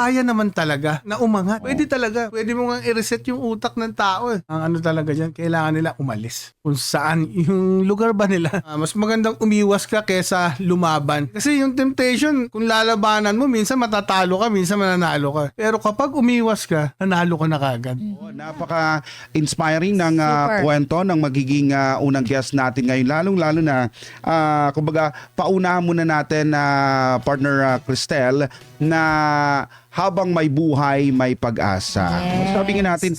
kaya naman talaga na umangat. Pwede talaga. Pwede mo nga i-reset yung utak ng tao. Ang ano talaga dyan, kailangan nila umalis. Kung saan, yung lugar ba nila, mas magandang umiwas ka kesa lumaban. Kasi yung temptation, kung lalabanan mo, minsan matatalo ka, minsan mananalo ka. Pero kapag umiwas ka, nanalo ka na kagad. Napaka-inspiring ng Super. kwento ng magiging unang guest natin ngayon. Lalong-lalo na, kumbaga, paunahan muna natin, partner Cristel, na habang may buhay, may pag-asa. Yes. Sabi nga natin,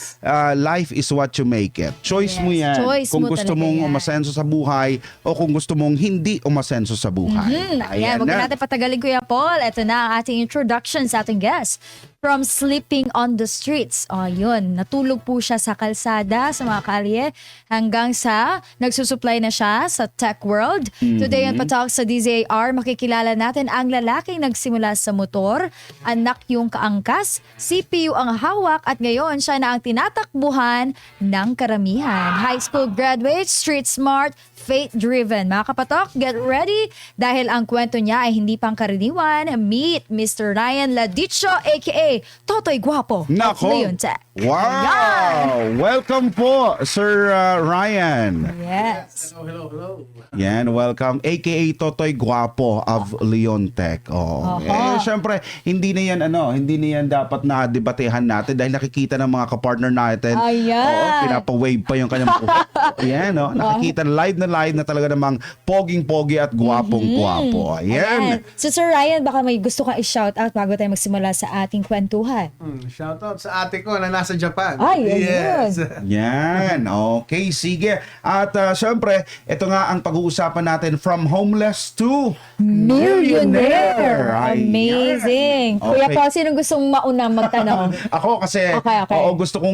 life is what you make it. Choice mo yan. Choice Kung mo gusto talaga mong yan. umasenso sa buhay o kung gusto mong hindi umasenso sa buhay. Ayan, wag na. natin patagalin, Kuya Paul. Ito na ang ating introduction sa ating guest. From sleeping on the streets. O, yun. Natulog po siya sa kalsada, sa mga kalye, hanggang sa nagsusupply na siya sa tech world. Today on Patalk sa DZAR, makikilala natin ang lalaking nagsimula sa motor, anak yung kaangkas, CPU ang hawak, at ngayon siya na ang tinatakbuhan ng karamihan. High school graduate, street smart, faith-driven. Mga kapatok, get ready dahil ang kwento niya ay hindi pangkaraniwan. Meet Mr. Ryan Ladicho, aka Totoy Guapo. Nako. Leon Tech. Wow! Welcome po, Sir Ryan. Yes. Hello. Yan, welcome. AKA Totoy Guapo of Leon Tech. Oh. Syempre, hindi na yan dapat na debatehan natin dahil nakikita ng mga kapartner natin. Ayan. Pinapa-wave pa yung kanyang buhok. Yan, nakikita live na talaga namang poging-pogi at guwapong-guwapo. Ayan. So Sir Ryan, baka may gusto ka i-shout out bago tayo magsimula sa ating kwentuhan. Shoutout sa ate ko na nasa Japan. Ay, yes. Yan. Okay, sige. At syempre, ito nga ang pag-uusapan natin from homeless to Millionaire! Ayan. Amazing! Kuya Okay. Paul, sinong gustong maunang magtanong? Ako kasi Okay. oo, gusto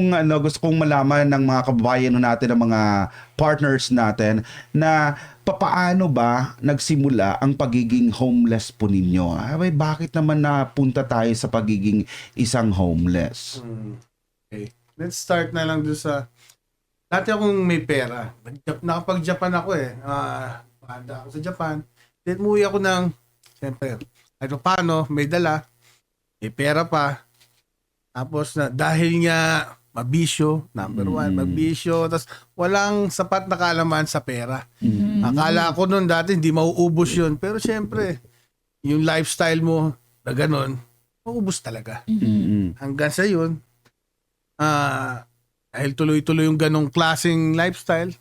kong malaman ng mga kababayan natin, ng mga partners natin na papaano ba nagsimula ang pagiging homeless po ninyo? Abay, bakit naman napunta tayo sa pagiging isang homeless? Okay. Let's start na lang doon sa dati akong may pera. Nakapag-Japan ako Banda ako sa Japan. Then umuwi ako ng siyempre, kahit paano, may dala, may pera pa. Tapos dahil nga mabisyo, number one, mabisyo, tapos walang sapat na kaalaman sa pera. Akala ko noon dati hindi mauubos yun. Pero siyempre, yung lifestyle mo na ganun, mauubos talaga. Hanggang sa yun, dahil tuloy-tuloy yung ganong klaseng lifestyle,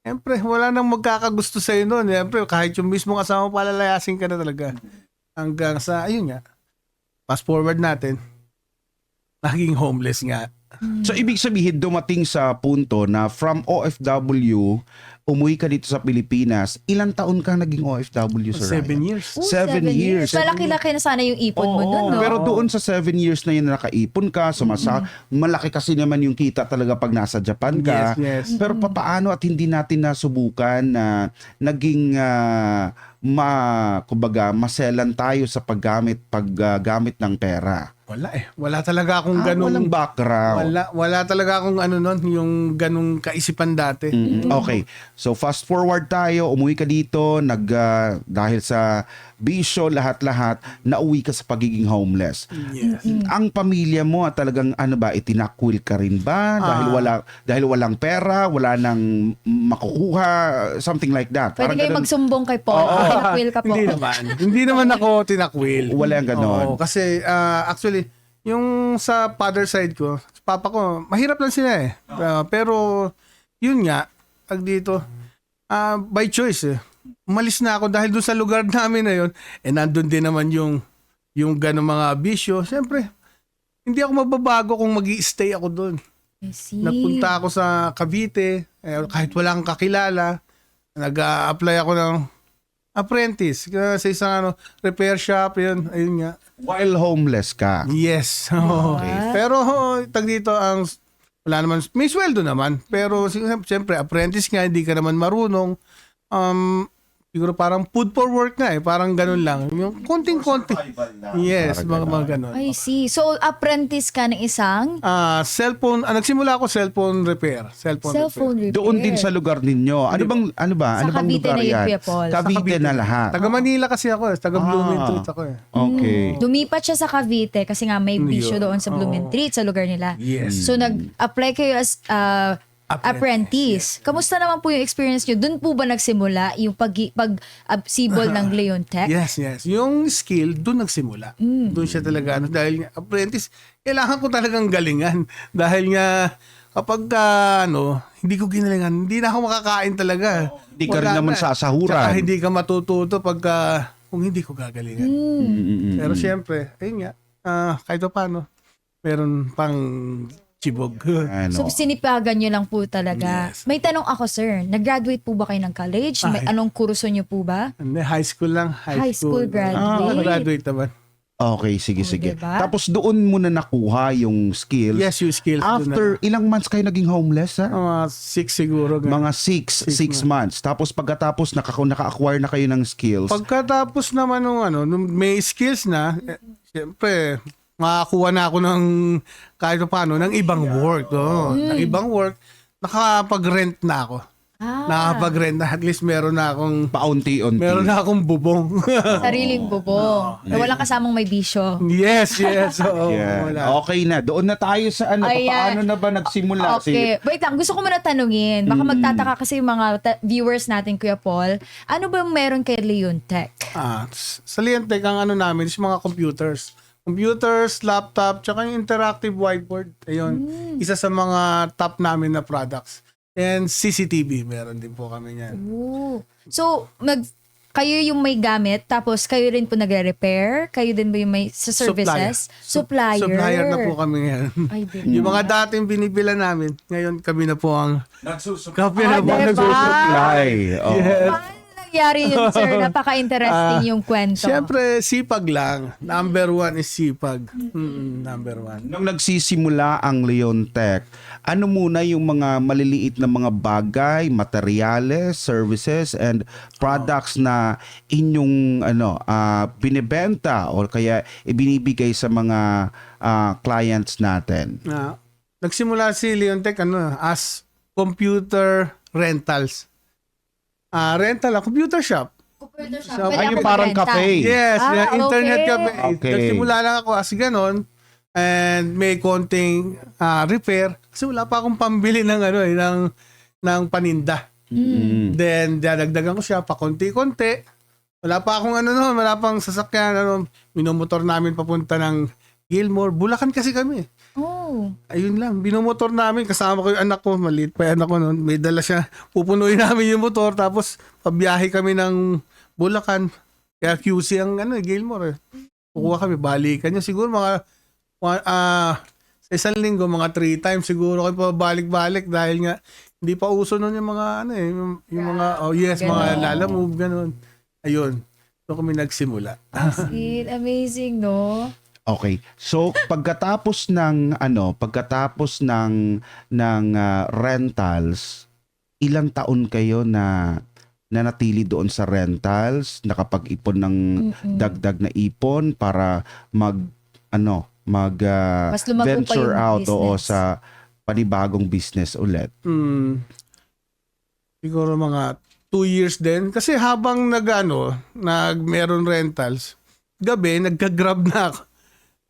siyempre, wala nang magkakagusto sa'yo noon. Siyempre, kahit yung mismong asawa mo, palalayasin ka na talaga. Hanggang sa, ayun nga, fast forward natin, naging homeless nga. So, ibig sabihin, dumating sa punto na from OFW, umuwi ka dito sa Pilipinas, ilang taon kang naging OFW, Sir 7 Ryan? years. 7 years. Malaki-laki na sana yung ipon mo dun, no? Pero doon sa 7 years na yun na nakaipon ka, malaki kasi naman yung kita talaga pag nasa Japan ka. Yes. Pero papaano at hindi natin nasubukan na naging kumbaga maselan tayo sa paggamit ng pera? Wala talaga akong ganung Walang background. wala talaga akong yung ganung kaisipan dati. Okay. So fast forward tayo, umuwi ka dito, dahil sa bisyo, lahat-lahat, nauwi ka sa pagiging homeless. Yes. Ang pamilya mo talagang itinakwil ka rin ba? Dahil walang pera, wala nang makukuha, something like that. Pwede Parang kayo ganun. magsumbong kay Paul. Tinakwil ka po. Hindi naman ako tinakwil. Wala yung ganon. Oo, kasi actually, yung sa father side ko, papa ko, mahirap lang sila eh. Pero, yun nga, dito, by choice umalis na ako dahil doon sa lugar namin na yun, nandun din naman yung gano'ng mga bisyo. Siyempre, hindi ako mababago kung mag-i-stay ako doon. I see. Nagpunta ako sa Cavite, kahit wala kang kakilala, nag-a-apply ako ng apprentice sa isang repair shop, yun, ayun nga. While homeless ka. Yes. Okay. Pero dito wala naman, may sweldo naman. Pero siyempre, apprentice nga, hindi ka naman marunong. siguro parang food for work nga parang ganun lang. Yung konting-konti. Yes, mga ganun. I see. So, apprentice ka ng isang Cellphone, nagsimula ako cellphone repair. cellphone repair. Doon din sa lugar ninyo. Ano bang Sa bang Cavite lugar na yun, yan? Kuya Paul. Sa Cavite na lahat. Taga Manila kasi ako taga Blumentritt ako Okay. Lumipat siya sa Cavite kasi nga may bisyo doon sa Blumentritt, sa lugar nila. Yes. So, nag-apply kayo as apprentice. Kamusta naman po yung experience nyo? Doon po ba nagsimula yung pag-sibol ng Leontech? Yes. Yung skill, doon nagsimula. Doon siya talaga, dahil nga, apprentice, kailangan ko talagang galingan. Dahil nga, kapag hindi ko ginalingan, hindi na ako makakain talaga. Hindi ka rin naman sasahuran. Tsaka hindi ka matututo kung hindi ko gagalingan. Pero syempre, ayun nga, kahit pa paano, meron pang chibog. So, sinipagan nyo lang po talaga. Yes. May tanong ako, sir. Nag-graduate po ba kayo ng college? May anong kurso nyo po ba? Hindi, high school lang. High school graduate. Graduate naman. Okay, sige. Diba? Tapos doon mo na nakuha yung skills. Yes, yung skills. After ilang months kayo naging homeless, ha? Mga 6 siguro. Mga 6 months. Tapos pagkatapos naka-acquire na kayo ng skills. Pagkatapos naman nung may skills na, siyempre, makakuha na ako ng kahit paano, ng ibang work. Ng ibang work, nakapag-rent na ako. Nakapag-rent na, at least meron na akong bubong. Sariling bubong. Walang kasamang may bisyo. Yes. Oo, Yeah. wala. Okay na. Doon na tayo sa Ayan. paano na ba nagsimula? Okay. Wait lang. Gusto ko muna tanungin. Baka magtataka kasi yung mga viewers natin, Kuya Paul. Ano ba yung meron kay Leontech? Sa Leontech, ang namin is mga computers, laptop, tsaka yung interactive whiteboard. Ayun, isa sa mga top namin na products. And CCTV, meron din po kami niyan. Ooh. So, kayo yung may gamit, tapos kayo rin po nagre-repair? Kayo din ba yung may sa services? Supplier. Supplier na po kami ngayon. Ay, diba? Yung mga dating binibila namin, ngayon kami na po ang Nagsusupply. Diba? Oh. Yes. Paano nangyari yun, sir? Napaka-interesting yung kwento. Siyempre, sipag lang. Number 1 is sipag. Number 1. Nung nagsisimula ang Leontech, ano muna yung mga maliliit na mga bagay, materyales, services, and products na inyong binibenta o kaya ibinibigay sa mga clients natin? Nagsimula si Leontech as computer rentals. Computer shop. Ay, yung parang cafe. Yes, internet okay. cafe. Okay. Nagsimula lang ako as ganon. And may konting repair. Kasi wala pa akong pambili ng paninda. Then, dadagdagan ko siya pa konti-konti. Wala pa akong wala pang sasakyan. Minomotor namin papunta ng Gilmore. Bulacan kasi kami. Oh. Ayun lang, binomotor namin, kasama ko yung anak ko, maliit pa yung anak ko noon, may dala siya, pupunuin namin yung motor, tapos pabiyahe kami ng Bulacan, kaya QC ang Gilmore kukuha kami, balikan nyo, siguro sa isang linggo, mga 3 times siguro kayo pabalik-balik, dahil nga, hindi pa uso noon yung mga, yung mga, mga lalamove, ganun, ayun, so kami nagsimula. Sweet. Amazing, no? Okay. So pagkatapos ng rentals, ilang taon kayo na nanatili doon sa rentals, nakapag-ipon ng dagdag na ipon para Mas lumago pa venture yung out business. sa panibagong business ulit? Siguro mga 2 years din. Kasi habang meron rentals, gabi, nagka-grab na ako.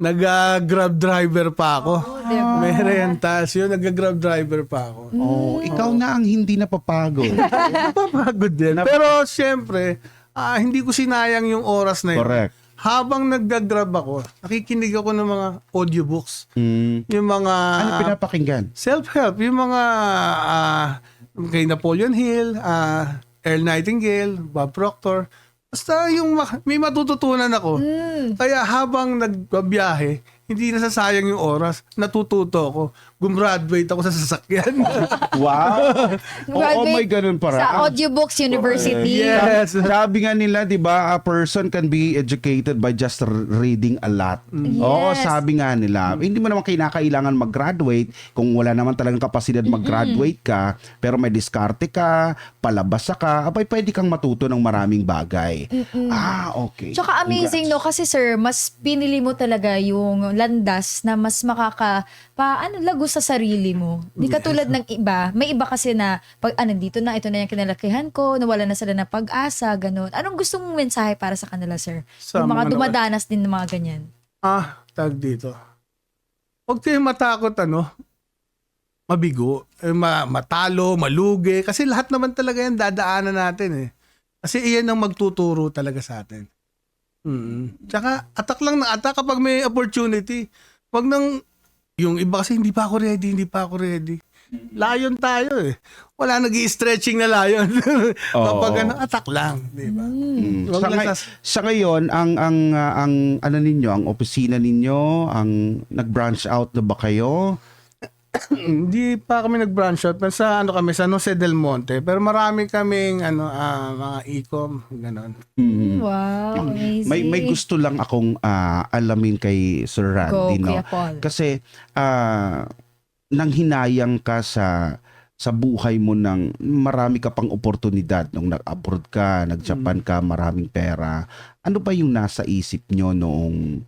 Nag-grab driver pa ako. Diba? May rentals yun, nag-grab driver pa ako. Oh, ikaw na ang hindi napapagod. Napapagod din. Pero syempre, hindi ko sinayang yung oras na yun. Correct. Habang nag-grab ako, nakikinig ako ng mga audiobooks. Yung mga Ano pinapakinggan? self-help, yung mga kay Napoleon Hill, Earl Nightingale, Bob Proctor. Basta yung may matututunan ako. Kaya habang nagbabiyahe, hindi nasasayang yung oras, natututo ako. gumraduate ako sa sasakyan. Wow. Oo, may ganun Sa para. Audiobooks University. Yes. Sabi nga nila, 'di ba, a person can be educated by just reading a lot. Oo, Yes. sabi nga nila. Hindi mo naman kinakailangan mag-graduate kung wala naman talagang kapasidad mag-graduate ka, pero may diskarte ka, palabasa ka, abay pwede kang matuto ng maraming bagay. Okay. Tsaka amazing no kasi sir, mas pinili mo talaga yung landas na mas lago sa sarili mo. Di katulad ng iba, may iba kasi na pag dito na, ito na yung kinalakihan ko, nawala na sila ng pag-asa, ganun. Anong gusto mong mensahe para sa kanila sir? Sa Yung mga mga dumadanas din ng mga ganyan. Tag dito. Huwag kayong matakot, mabigo, matalo, malugi. Kasi lahat naman talaga yan dadaanan natin eh. Kasi iyan ang magtuturo talaga sa atin. Tsaka attack lang ng attack kapag may opportunity. Wag nang, yung iba kasi hindi pa ako ready. Layon tayo eh. Wala nag-i-stretching na layon. Kapag attack lang, di ba? Wag Sa, lang sa ngayon, ang ano ninyo, ang opisina ninyo, ang nag-branch out na ba kayo? Hindi pa kami nag-branch out. Sa San Jose del Monte. Pero marami kaming mga e-com, ganon. Wow, amazing. May gusto lang akong alamin kay Sir Randy, Go, no? Kuya Paul. Kasi nang hinayang ka sa buhay mo ng marami ka pang oportunidad nung nag-abroad ka, nag-Japan ka, maraming pera. Ano ba yung nasa isip nyo noong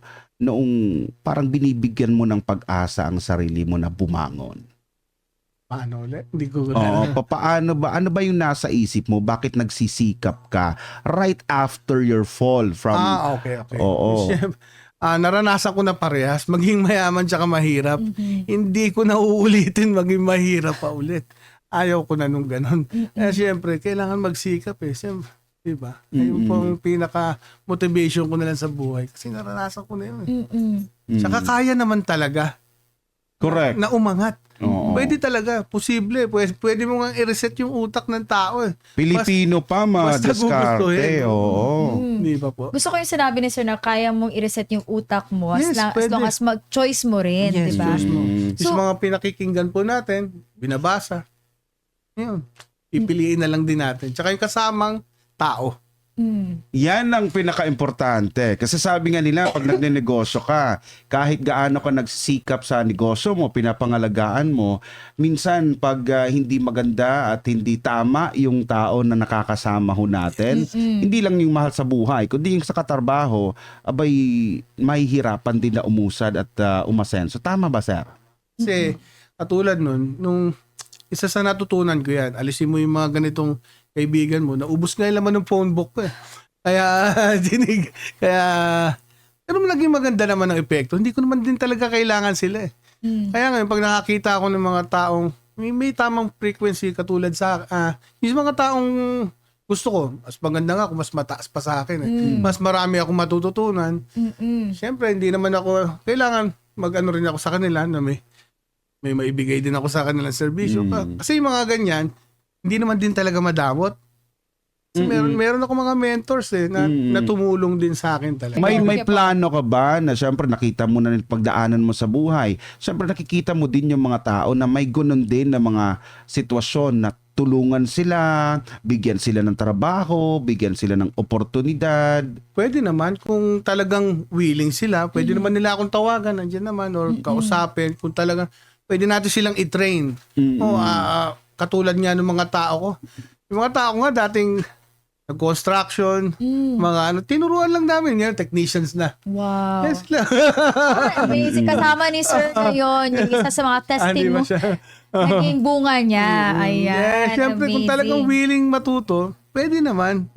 parang binibigyan mo ng pag-asa ang sarili mo na bumangon? Paano ulit? Hindi ko Paano ba? Ano ba yung nasa isip mo? Bakit nagsisikap ka right after your fall from... Okay. Oo. Naranasan ko na parehas. Maging mayaman tsaka mahirap. Hindi ko na uulitin maging mahirap pa ulit. Ayaw ko na nung ganon. Kaya syempre, kailangan magsikap eh. Siyempre, diba? Ayun po ang pinaka-motivation ko na lang sa buhay. Kasi naranasan ko na yun. Tsaka kaya naman talaga. Correct. Na umangat. Oo. Pwede talaga. Posible. Pwede mo nga i-reset yung utak ng tao eh. Pilipino pa, basta ma-diskarte. gugustuhin. Oo. Di ba po? Gusto ko yung sinabi ni sir na kaya mong i-reset yung utak mo as Yes, long pwede. as mag-choice mo rin, Yes, di ba? choice mo. So- Yung mga pinakikinggan po natin, binabasa. Yun. Pipiliin na lang din natin. Tsaka yung kasamang tao. Yan ang pinaka-importante. Kasi sabi nga nila, pag nagnenegosyo ka, kahit gaano ka nagsisikap sa negosyo mo, pinapangalagaan mo, minsan pag hindi maganda at hindi tama yung tao na nakakasama ho natin, hindi lang yung mahal sa buhay, kundi yung sa katrabaho, abay, mahihirapan din na umusad at umasenso. Tama ba, sir? Kasi katulad nun, nung isa sa natutunan ko yan, alisin mo yung mga ganitong kaibigan mo, naubos nga yung laman ng phone book ko eh. Pero naging maganda naman ang epekto. Hindi ko naman din talaga kailangan sila eh. Kaya ngayon, pag nakakita ako ng mga taong may tamang frequency katulad sa yung mga taong gusto ko, mas maganda nga kung mas mataas pa sa akin eh. Mas marami akong matututunan. Siyempre, hindi naman ako, kailangan mag-ano rin ako sa kanila na may maibigay din ako sa kanilang serbisyo. Kasi yung mga ganyan, hindi naman din talaga madamot. Kasi meron ako mga mentors eh na tumulong din sa akin talaga. May plano ka ba na syempre nakita mo na yung pagdaanan mo sa buhay? Syempre nakikita mo din yung mga tao na may gunon din na mga sitwasyon na tulungan sila, bigyan sila ng trabaho, bigyan sila ng oportunidad. Pwede naman kung talagang willing sila, pwede naman nila akong tawagan, nandiyan naman, or kausapin kung talagang pwede natin silang i-train. Katulad nga ng mga tao ko. Yung mga tao nga dating nag-construction, mga tinuruan lang namin yan, technicians na. Wow. Yes lang. Amazing. Kasama ni sir ngayon, yung isa sa mga testing mo. Naging bunga niya. Ayan. Siyempre, kung amazing. talagang willing matuto, pwede naman.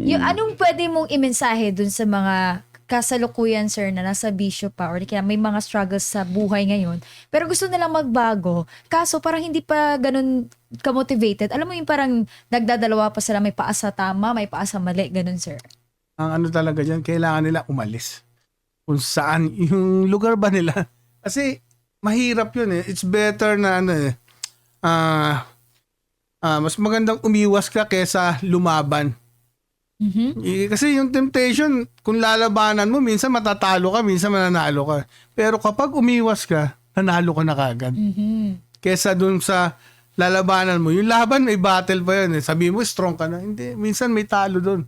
Yung anong pwede mong imensahe dun sa mga kasalukuyan, sir, na nasa bisyo pa or kaya may mga struggles sa buhay ngayon, pero gusto nilang magbago, kaso parang hindi pa ganun ka-motivated. Alam mo yung parang nagdadalawa pa sila, may paasa tama, may paasa mali, ganun, sir. Ang ano talaga dyan, kailangan nila umalis. Kung saan, yung lugar ba nila. Kasi, mahirap yun eh. It's better na mas magandang umiwas ka kesa lumaban. Kasi yung temptation, kung lalabanan mo, minsan matatalo ka, minsan mananalo ka. Pero kapag umiwas ka, nanalo ka na kagad. Mhm. Kesa dun sa lalabanan mo. Yung laban, may battle pa yun. Sabi mo, strong ka na. Hindi, minsan may talo dun.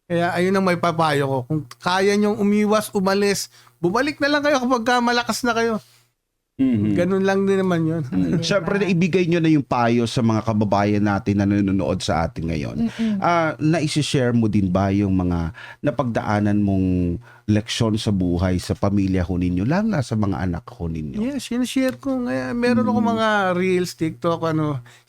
Kaya ayun ang may papayo ko. Kung kaya nyong umiwas, umalis, bumalik na lang kayo kapag malakas na kayo. Mhm. Ganun lang din naman yun. Siyempre, ibigay nyo na yung payo sa mga kababayan natin na nanonood sa atin ngayon. Naisi-share mo din ba yung mga napagdaanan mong leksyon sa buhay, sa pamilya ho ninyo, lalo na sa mga anak ho ninyo? Yes, sinishare ko. Ngayon, meron ako mga reels, TikTok,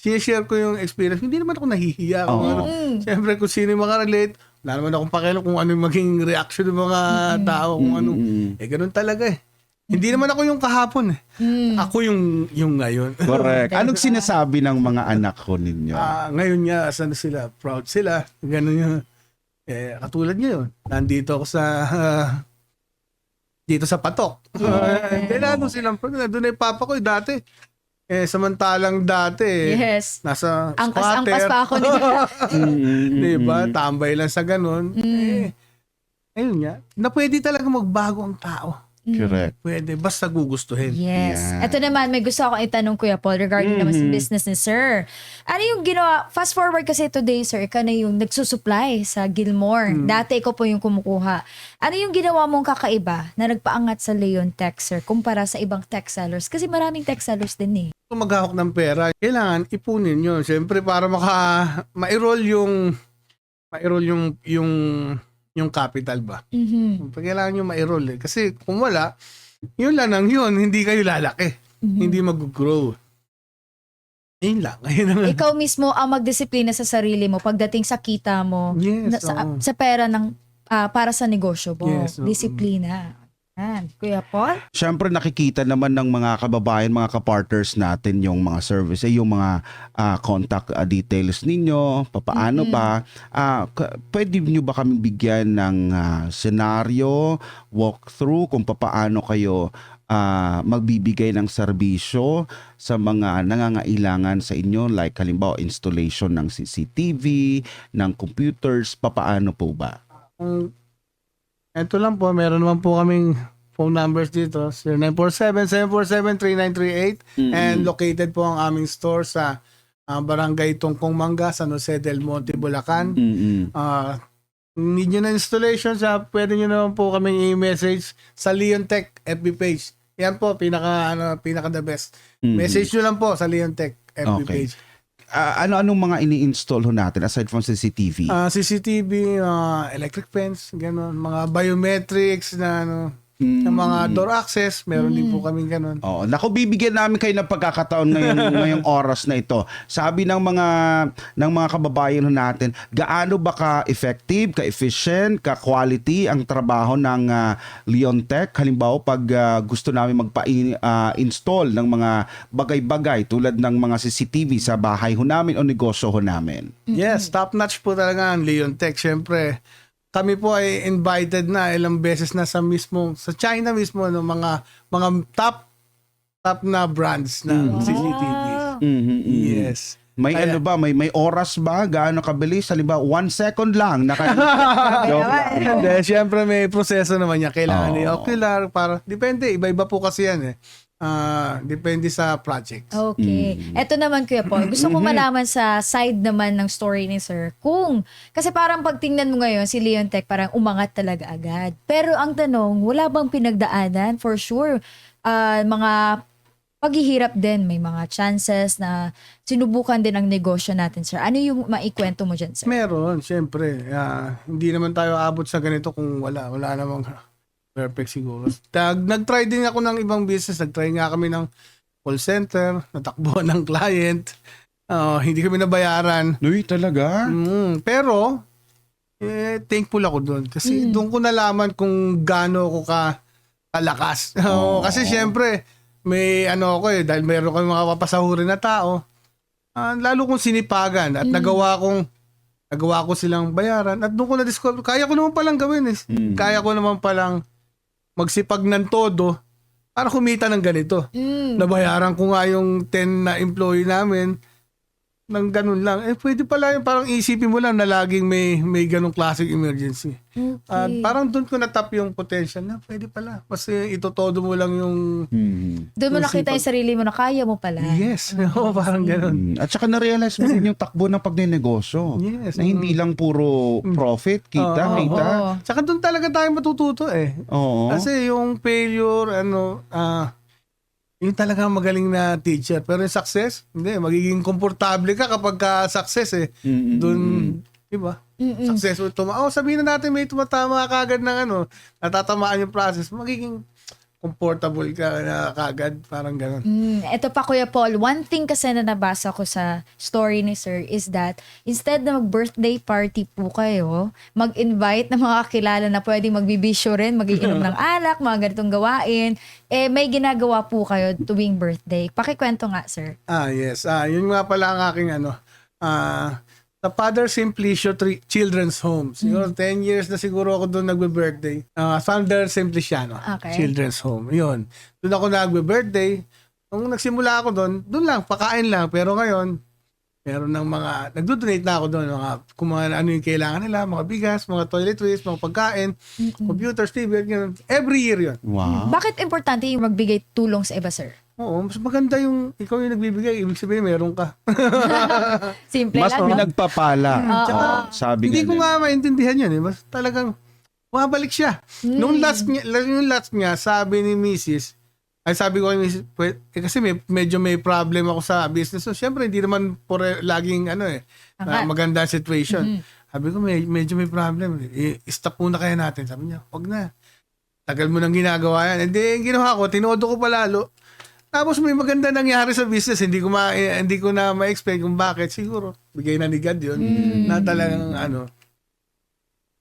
sinishare ko yung experience. Hindi naman ako nahihiya. Kung Oo. ano. Siyempre, kung sino yung makarelate, wala naman akong pakialam kung ano yung maging reaction ng mga tao. Kung ano. Ganun talaga eh. Hindi naman ako yung kahapon eh. Ako yung ngayon. Correct. Anong sinasabi ng mga anak ho ninyo? Ngayon nga, saan sila? Proud sila. Ganun yun. Katulad ngayon, nandito ako dito sa Patok. Nandun silang proud. Nandun na yung papa ko dati. Samantalang dati, Yes. nasa Angkas-angkas squatter. pa ako nito. Diba? Tambay lang sa ganun. Ayun nga. Na pwede talaga magbago ang tao. Correct. Pwede. Basta gugustuhin. Yes. Yeah. Ito naman, may gusto akong itanong Kuya Paul regarding naman sa business ni Sir. Ano yung ginawa? Fast forward kasi today, Sir, ikaw na yung nagsusupply sa Gilmore. Dati ikaw po yung kumukuha. Ano yung ginawa mong kakaiba na nagpaangat sa Leon Tech, Sir, kumpara sa ibang tech sellers? Kasi maraming tech sellers din eh. Kung maghahawak ng pera, kailangan ipunin yun. Siyempre, para ma-enroll yung capital ba? Mhm. Kailangan nyo ma-enroll eh. Kasi kung wala, yun lang ang yun. Hindi kayo lalaki. Hindi mag-grow. Yun lang. Ayun lang. Ikaw mismo ang magdisiplina sa sarili mo pagdating sa kita mo, Yes, oo. sa pera ng para sa negosyo mo. Yes, oo. Disiplina. Yan. Kuya Paul? Siyempre nakikita naman ng mga kababayan, mga kapartners natin yung mga service, yung mga contact details ninyo, papaano ba. Pwede nyo ba kami bigyan ng senaryo, walkthrough kung papaano kayo magbibigay ng serbisyo sa mga nangangailangan sa inyo, like halimbawa installation ng CCTV, ng computers, papaano po ba? Ito lang po, meron naman po kaming phone numbers dito, 0947-747-3938 and located po ang aming store sa Barangay Tungkong Manga, San Jose del Monte, Bulacan. Need nyo na installation, pwede nyo naman po kaming i-message sa Leon Tech FB page. Yan po, pinaka the best. Message nyo lang po sa Leon Tech FB Okay. page. Ano-anong mga ini-install ho natin aside from CCTV? CCTV, electric fence, gano'n, mga biometrics na na mga door access, meron din po kaming gano'n. Oo, naku, bibigyan namin kayo ng pagkakataon ngayong oras na ito. Sabi ng mga kababayan natin, gaano ba ka-effective, ka-efficient, ka-quality ang trabaho ng Leon Tech? Halimbawa, pag gusto namin magpa-install ng mga bagay-bagay tulad ng mga CCTV sa bahay ho namin o negosyo ho namin. Yes, top-notch po talaga ang Leon Tech. Siyempre, kami po ay invited na ilang beses na sa China mismo, mga top na brands na CCTV. Yes. May Kaya- ano ba? May oras ba? Gaano kabilis? Halimbawa, 1 second lang. Joke lang. Hindi, siyempre may proseso naman niya. Kailangan Oo. ni ocular, depende, iba-iba po kasi yan eh. Depende sa project. Okay. Eto naman Kuya Paul, gusto ko malaman sa side naman ng story ni Sir. Kasi parang pag tingnan mo ngayon, si Leon Tech parang umangat talaga agad. Pero ang tanong, wala bang pinagdaanan? For sure, mga paghihirap din, may mga chances na sinubukan din ang negosyo natin, Sir. Ano yung maikwento mo dyan, Sir? Meron, siyempre. Hindi naman tayo abot sa ganito kung wala namang perfect siguro. Nag-try din ako ng ibang business. Nag-try nga kami ng call center, natakbuhan ng client. Hindi kami nabayaran. Uy, talaga? Pero, thankful ako doon. Kasi doon ko nalaman kung gaano ako kalakas. Kasi siyempre, may ako dahil meron kami mga papasahurin na tao. Lalo kong sinipagan at nagawa ko silang bayaran. At doon ko na-discover, kaya ko naman palang gawin eh. Kaya ko naman palang magsipag ng todo para kumita ng ganito. Nabayaran ko nga yung 10 na employee namin. ng ganun lang. Pwede pala yung parang isipin mo lang na laging may ganung klaseng emergency. At Okay. parang doon ko natap yung potential na pwede pala. Kasi itotodo mo lang yung Doon mo yung nakita sipag. yung sarili mo na kaya mo pala. yes. Oo, parang ganun. At saka na-realize mo din yung takbo ng pagnenegosyo. Yes. Na hindi lang puro profit, kita. Oo. Tsaka doon talaga tayo matututo eh. Oo. Kasi yung failure, yun talaga magaling na teacher. Pero yung success, hindi. Magiging komportable ka kapag ka-success eh. Doon, di ba? Successful sabihin na natin may tumatama kagad ng natatamaan yung process. Magiging comfortable ka na kagad. Parang gano'n. Ito pa Kuya Paul, one thing kasi na nabasa ko sa story ni Sir is that instead na mag-birthday party po kayo, mag-invite ng mga kakilala na pwedeng magbibisyo rin, magiinom ng alak, mga ganitong gawain, may ginagawa po kayo tuwing birthday. Pakikwento nga, Sir. Yes. Yun nga pala ang aking the Father Simplicio Children's Home. Siguro 10 years na siguro ako doon nagbe-birthday. Father Simpliciano Okay. Children's Home. Yun. Doon ako nagbe-birthday. Nung nagsimula ako doon lang, pakain lang. Pero ngayon, meron ng mga, nagdo-donate na ako doon. Kung ano yung kailangan nila, mga bigas, mga toiletries, mga pagkain, computers, TV, ganun. Every year yun. Wow. Bakit importante yung magbigay tulong sa iba, Sir? Oo, mas maganda yung ikaw yung nagbibigay. Ibig sabihin, meron ka. Simple Mas lang, no? pinagpapala. Tsaka, Oo, sabi hindi nga ko nila. nga maintindihan yun eh. Mas talagang bumabalik siya. Nung last niya, sabi ni Mrs. Ay sabi ko kay Mrs. Kasi medyo may problem ako sa business. So syempre hindi naman laging maganda situation. Sabi ko medyo may problem. Stop muna kaya natin. Sabi niya, wag na. Tagal mo nang ginagawa yan. Hindi, yung ginawa ko, tinodo ko palalo. Tapos may maganda nangyari sa business. Hindi ko na ma-explain kung bakit. Siguro, bigay na ni God yun. Na talagang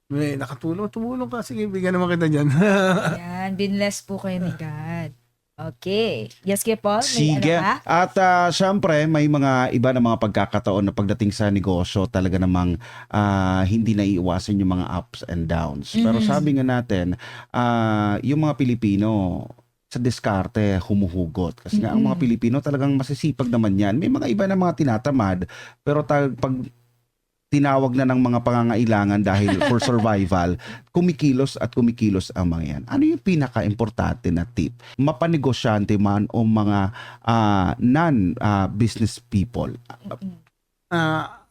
may nakatulong. Tumulong ka. Sige, bigyan naman kita dyan. Yan, binless po kayo ni God. Okay. Yes, Kuya Paul? May Sige. ano ka? At syempre, may mga iba na mga pagkakataon na pagdating sa negosyo, talaga namang hindi naiiwasan yung mga ups and downs. Pero sabi nga natin, yung mga Pilipino, sa diskarte, humuhugot. Kasi nga, ang mga Pilipino talagang masisipag naman yan. May mga iba na mga tinatamad, pero pag tinawag na ng mga pangangailangan dahil for survival, kumikilos ang mga yan. Ano yung pinaka-importante na tip? Mapanegosyante man o mga non-business people?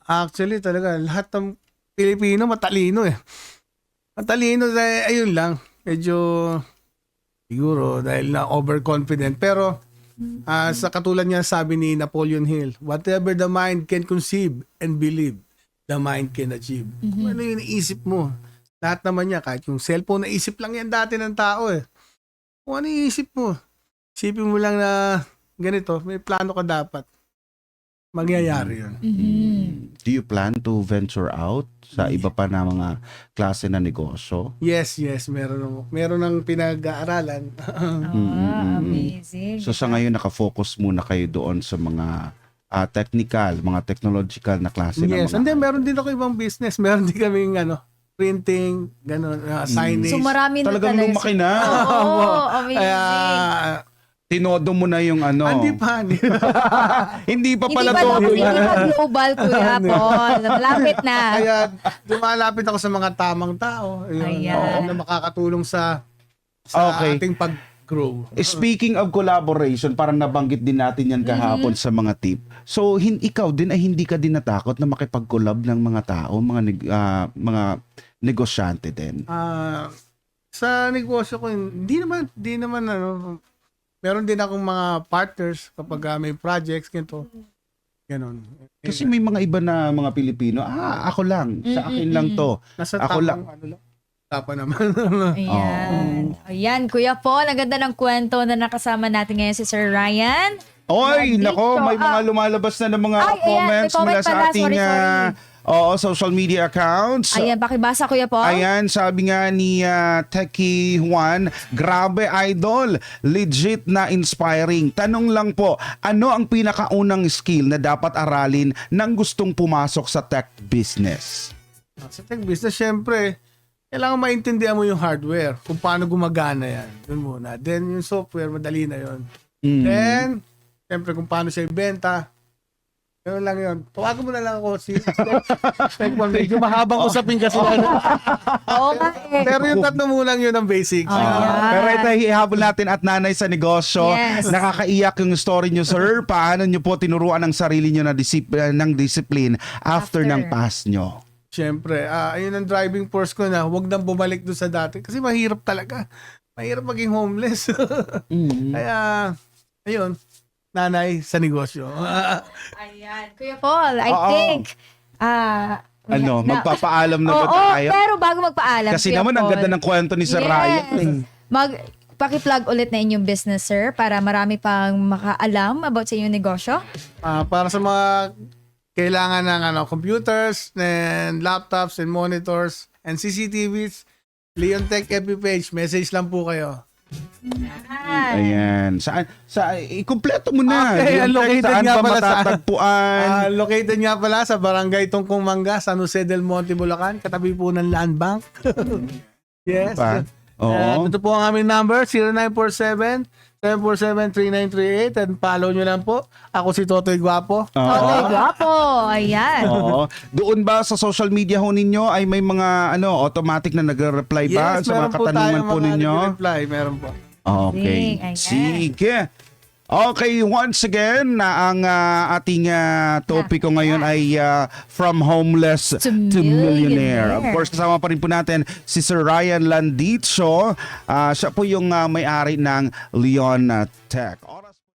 Actually, talaga, lahat ng Pilipino matalino eh. Matalino dahil, ayun lang, medyo, siguro, dahil na overconfident. Pero, sa katulad niya sabi ni Napoleon Hill, whatever the mind can conceive and believe, the mind can achieve. Kung ano yung naisip mo, lahat naman niya, kahit yung cellphone, naisip lang yan dati ng tao eh. Kung ano yung isip mo, isipin mo lang na ganito, may plano ka dapat. Mangyayari yun. Do you plan to venture out sa iba pa na mga klase na negosyo? Yes, meron ng pinag-aaralan. Amazing. So sa ngayon, nakafocus muna kayo doon sa mga technical, mga technological na klase ng Yes, mga... and then meron din ako ibang business. Meron din kaming printing, ganun, signage. So marami na Talagang talaga. lumaki na. Oo, amazing. Kaya, Tinodo mo na yung ano. hindi pa. Hindi pa Hindi pala pa todo dapat, hindi yan. pa global, Kuya Paul. Malapit na. Kaya dumalapit ako sa mga tamang tao. Ayan. Na makakatulong sa Okay. ating pag-grow. Speaking of collaboration, parang nabanggit din natin yan kahapon sa mga tip. So, ikaw din ay hindi ka din natakot na makipag-collab ng mga tao, mga negosyante din? Sa negosyo ko, hindi naman meron din akong mga partners kapag may projects, ganito. Ganon. Kasi may mga iba na mga Pilipino, ako lang, sa akin lang to. Nasa Ako tamang, lang. Tapa naman. Ayan. Ayan, Kuya Paul, ang ganda ng kwento na nakasama natin ngayon si Sir Ryan. Oy, Nandito. nako, may mga lumalabas na ng mga Ay, ayan, may comments comment mula sa pala. ating Sorry. social media accounts. Ayan, pakibasa Kuya Paul. Ayan, sabi nga ni Techie Juan, grabe idol, legit na inspiring. Tanong lang po, ano ang pinakaunang skill na dapat aralin ng gustong pumasok sa tech business? Sa tech business, syempre, kailangan maintindihan mo yung hardware, kung paano gumagana yan. Yun muna. Then, yung software, madali na yun. Then, syempre, kung paano siya ibenta, Ganun lang yun. Tawagan mo na lang ako si Tech One. Medyo mahabang usapin kasi. Oo nga eh. Pero yung tatlo mo lang yun ang basics. Ayan. Pero ito, ihabol natin at nanay sa negosyo. Yes. Nakakaiyak yung story nyo, sir. Paano nyo po tinuruan ang sarili nyo na ng discipline after ng pass nyo? Siyempre, ayun ang driving force ko na huwag nang bumalik doon sa dati. Kasi mahirap talaga. Mahirap maging homeless. Kaya, ayun, nanay sa negosyo. Ayan. Kuya Paul, I Oo. think, Magpapaalam na ba Oo, tayo? pero bago magpaalam, Kasi Kuya naman, ang Paul, ganda ng kwento ni Sir Ryan. Paki-plug ulit na inyong business, sir, para marami pang makaalam about sa inyong negosyo. Para sa mga kailangan ng computers and laptops and monitors and CCTVs, Leon Tech FB page, message lang po kayo. Ayan. Ikumpleto mo na. Okay, Yung located saan nga ba pala saan? matatagpuan? Located nga pala sa Barangay Tungkong Mangga, San Jose del Monte, Bulacan, katabi po ng Land Bank. Yes. Pa? Oo. Ito po ang aming number, 0947-747-3938, and follow nyo lang po. Ako si Totoy Guapo. Okay, guwapo. Ayan. Oo. Doon ba sa social media ho ninyo ay may mga automatic na nagre-reply ba sa mga meron po katanungan tayong po mga ninyo? reply, meron po. Okay. Ayan. Sige. Okay, once again, na ang ating topiko ngayon ay from homeless To to millionaire. millionaire. Of course, kasama pa rin po natin si Sir Ryan Landicho. Siya po yung may-ari ng Leon Tech.